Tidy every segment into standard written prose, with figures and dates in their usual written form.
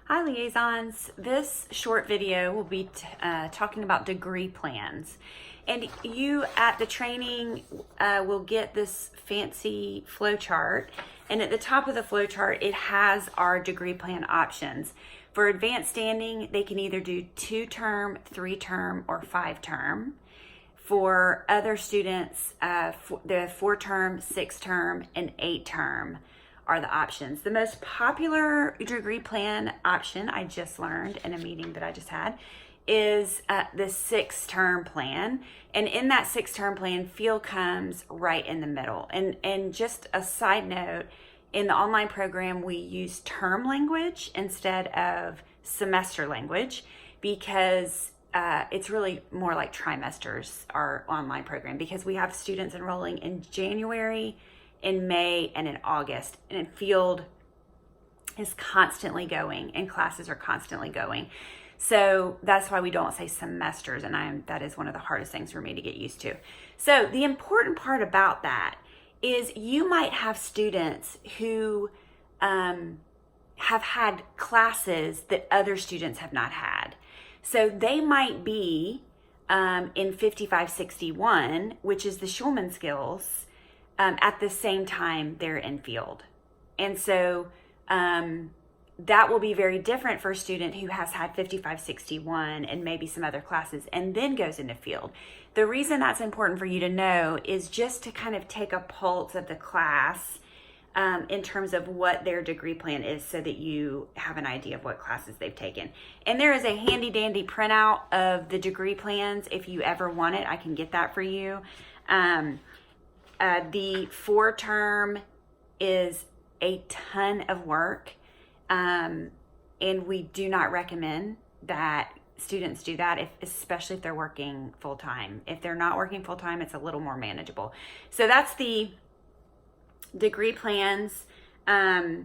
Hi liaisons, this short video will be talking about degree plans, and you at the training will get this fancy flow chart, and at the top of the flow chart it has our degree plan options. For advanced standing, they can either do 2-term, 3-term, or 5-term. For other students, the 4-term, 6-term, and 8-term are the options. The most popular degree plan option, I just learned in a meeting that I just had, is the 6-term plan. And in that 6-term plan, field comes right in the middle. And just a side note, in the online program, we use term language instead of semester language because it's really more like trimesters, our online program, because we have students enrolling in January, in May, and in August, and field is constantly going and classes are constantly going. So that's why we don't say semesters, and that is one of the hardest things for me to get used to. So the important part about that is you might have students who have had classes that other students have not had. So they might be in 5561, which is the Schulman skills, at the same time they're in field. And so that will be very different for a student who has had 5561 and maybe some other classes and then goes into field. The reason that's important for you to know is just to kind of take a pulse of the class in terms of what their degree plan is so that you have an idea of what classes they've taken. And there is a handy dandy printout of the degree plans. If you ever want it, I can get that for you. The 4-term is a ton of work, and we do not recommend that students do that, especially if they're working full-time. If they're not working full-time, it's a little more manageable. So that's the degree plans. Of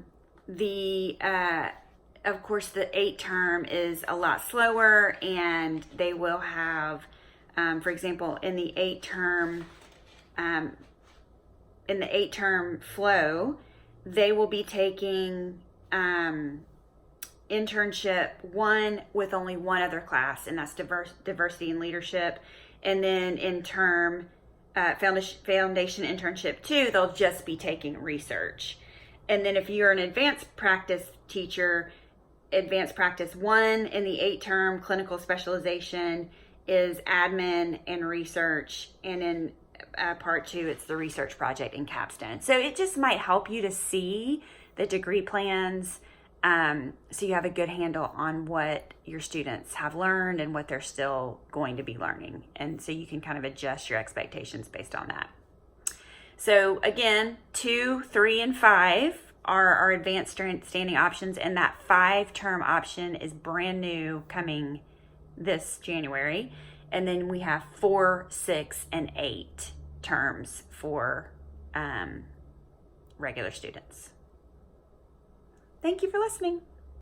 course, the 8-term is a lot slower, and they will have, for example, in the 8-term, flow, they will be taking internship 1 with only one other class, and that's diversity and leadership. And then in term foundation internship 2, they'll just be taking research. And then if you're an advanced practice teacher, advanced practice 1 in the 8-term clinical specialization is admin and research, and in part 2, it's the research project and capstone. So it just might help you to see the degree plans, so you have a good handle on what your students have learned and what they're still going to be learning. And so you can kind of adjust your expectations based on that. So again, 2, 3, and 5 are our advanced standing options, and that 5-term option is brand new, coming this January. And then we have 4, 6, and 8 terms for regular students. Thank you for listening.